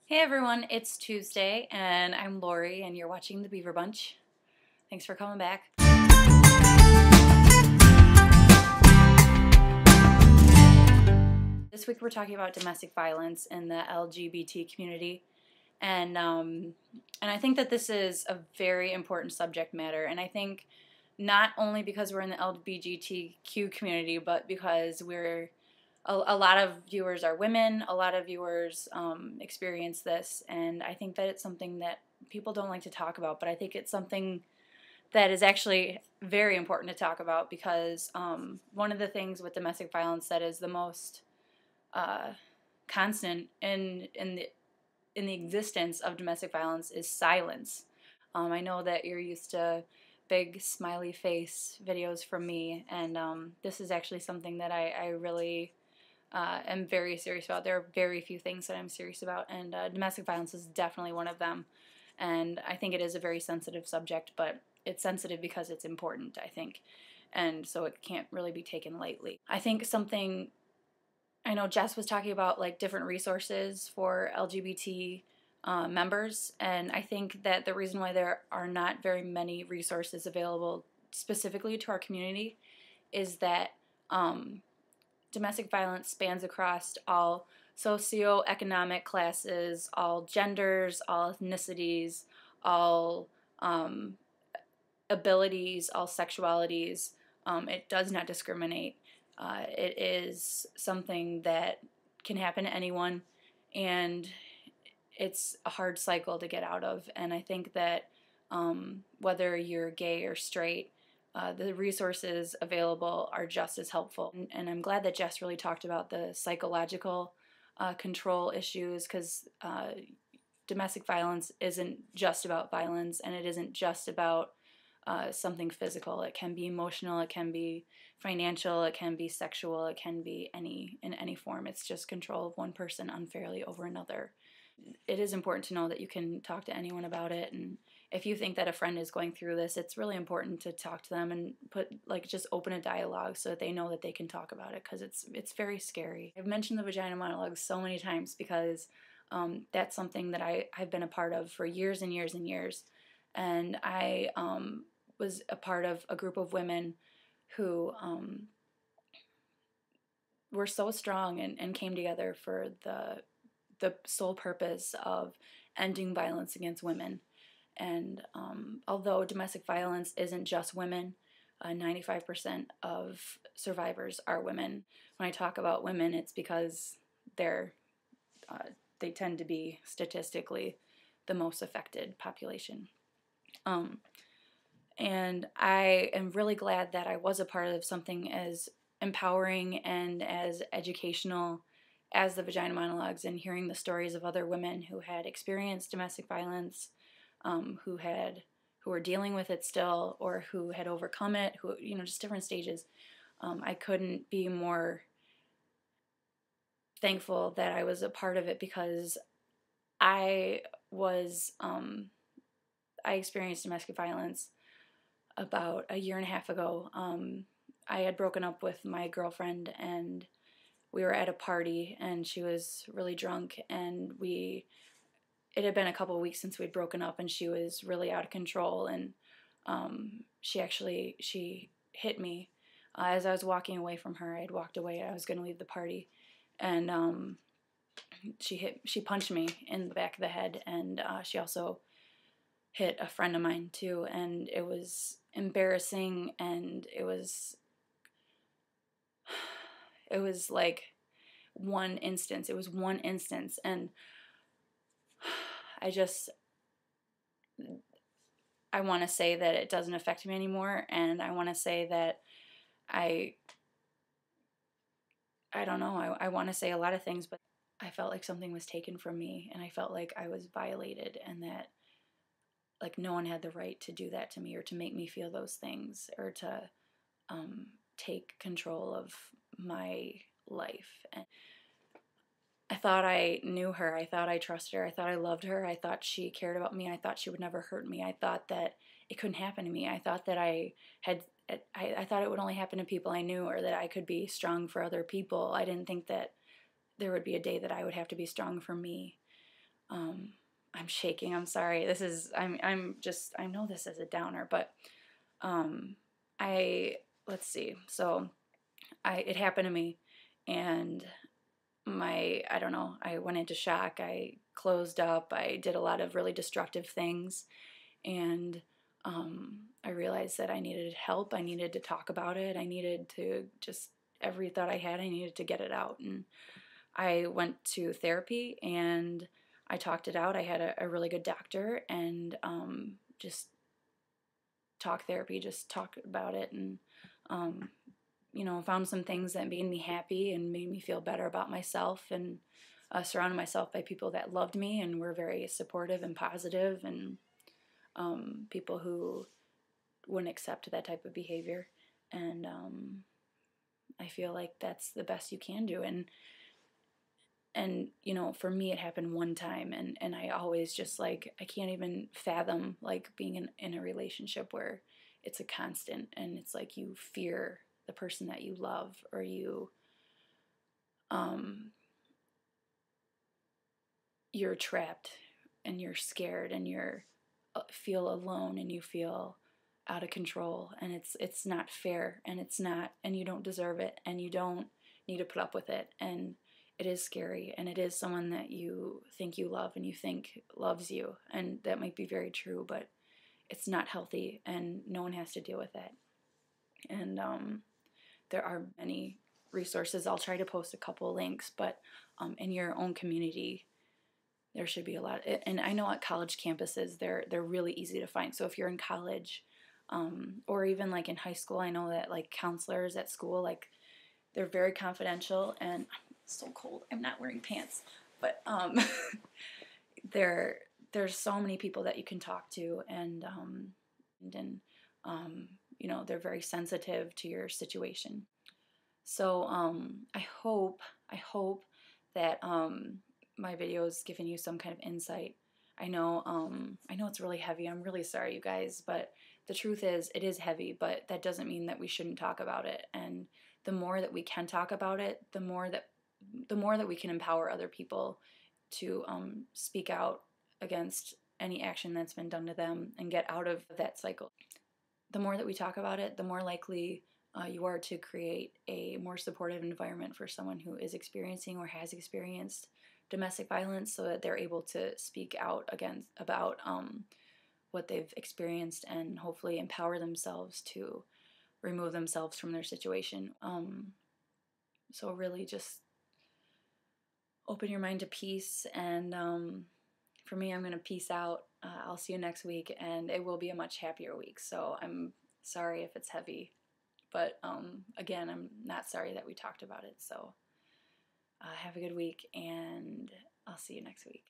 Hey everyone, it's Tuesday and I'm Lori and you're watching the Beaver Bunch. Thanks for coming back. This week we're talking about domestic violence in the LGBT community, and I think that this is a very important subject matter, and I think not only because we're in the LGBTQ community, but because a lot of viewers are women, a lot of viewers experience this, and I think that it's something that people don't like to talk about, but I think it's something that is actually very important to talk about because one of the things with domestic violence that is the most constant in the existence of domestic violence is silence. I know that you're used to big smiley face videos from me, and this is actually something that I really am very serious about. There are very few things that I'm serious about, and domestic violence is definitely one of them. And I think it is a very sensitive subject, but it's sensitive because it's important, I think. And so it can't really be taken lightly. I think something, I know Jess was talking about like different resources for LGBT members, and I think that the reason why there are not very many resources available specifically to our community is that domestic violence spans across all socioeconomic classes, all genders, all ethnicities, all abilities, all sexualities. It does not discriminate. It is something that can happen to anyone, and it's a hard cycle to get out of. And I think that whether you're gay or straight, the resources available are just as helpful. And I'm glad that Jess really talked about the psychological control issues, because domestic violence isn't just about violence, and it isn't just about something physical. It can be emotional, it can be financial, it can be sexual, it can be in any form. It's just control of one person unfairly over another. It is important to know that you can talk to anyone about it, and if you think that a friend is going through this, it's really important to talk to them and just open a dialogue so that they know that they can talk about it, because it's very scary. I've mentioned the Vagina Monologues so many times because that's something that I've been a part of for years and years and years, and I was a part of a group of women who were so strong and came together for the sole purpose of ending violence against women. And although domestic violence isn't just women, 95% of survivors are women. When I talk about women, it's because they tend to be statistically the most affected population. And I am really glad that I was a part of something as empowering and as educational as the Vagina Monologues, and hearing the stories of other women who had experienced domestic violence, who were dealing with it still, or who had overcome it, who, just different stages. I couldn't be more thankful that I was a part of it, because I experienced domestic violence about a year and a half ago. I had broken up with my girlfriend, and we were at a party, and she was really drunk, and it had been a couple of weeks since we'd broken up, and she was really out of control, and she hit me as I was walking away from her. I had walked away. I was going to leave the party, and she punched me in the back of the head, and she also hit a friend of mine too, and it was embarrassing, and it was like one instance. It was one instance, and I want to say that it doesn't affect me anymore, and I want to say that I don't know, I want to say a lot of things, but I felt like something was taken from me, and I felt like I was violated, and that like no one had the right to do that to me, or to make me feel those things, or to take control of my life. And I thought I knew her. I thought I trusted her. I thought I loved her. I thought she cared about me. I thought she would never hurt me. I thought that it couldn't happen to me. I thought that I thought it would only happen to people I knew, or that I could be strong for other people. I didn't think that there would be a day that I would have to be strong for me. I'm shaking. I'm sorry. I know this is a downer, but let's see. So it happened to me, and I don't know, I went into shock. I closed up. I did a lot of really destructive things, and I realized that I needed help. I needed to talk about it. I needed to just, every thought I had, I needed to get it out. And I went to therapy and I talked it out. I had a really good doctor, and just talk therapy, just talk about it, and found some things that made me happy and made me feel better about myself, and surrounded myself by people that loved me and were very supportive and positive, and people who wouldn't accept that type of behavior. And I feel like that's the best you can do. And for me, it happened one time, and I always just, like, I can't even fathom, like, being in a relationship where it's a constant, and it's like you fear the person that you love, or you're trapped, and you're scared, and you're feel alone, and you feel out of control, and it's not fair, and you don't deserve it, and you don't need to put up with it, and it is scary, and it is someone that you think you love and you think loves you, and that might be very true, but it's not healthy, and no one has to deal with that. And there are many resources. I'll try to post a couple links, but in your own community, there should be a lot. And I know at college campuses, they're really easy to find. So if you're in college, or even like in high school, I know that like counselors at school, like, they're very confidential. And I'm so cold. I'm not wearing pants, but there's so many people that you can talk to, and they're very sensitive to your situation. So I hope that my video is giving you some kind of insight. I know it's really heavy. I'm really sorry, you guys, but the truth is, it is heavy, but that doesn't mean that we shouldn't talk about it. And the more that we can talk about it, the more that we can empower other people to speak out against any action that's been done to them and get out of that cycle. The more that we talk about it, the more likely you are to create a more supportive environment for someone who is experiencing or has experienced domestic violence, so that they're able to speak out about what they've experienced, and hopefully empower themselves to remove themselves from their situation. So really just open your mind to peace, and for me, I'm going to peace out. I'll see you next week, and it will be a much happier week. So I'm sorry if it's heavy, but again, I'm not sorry that we talked about it. So have a good week, and I'll see you next week.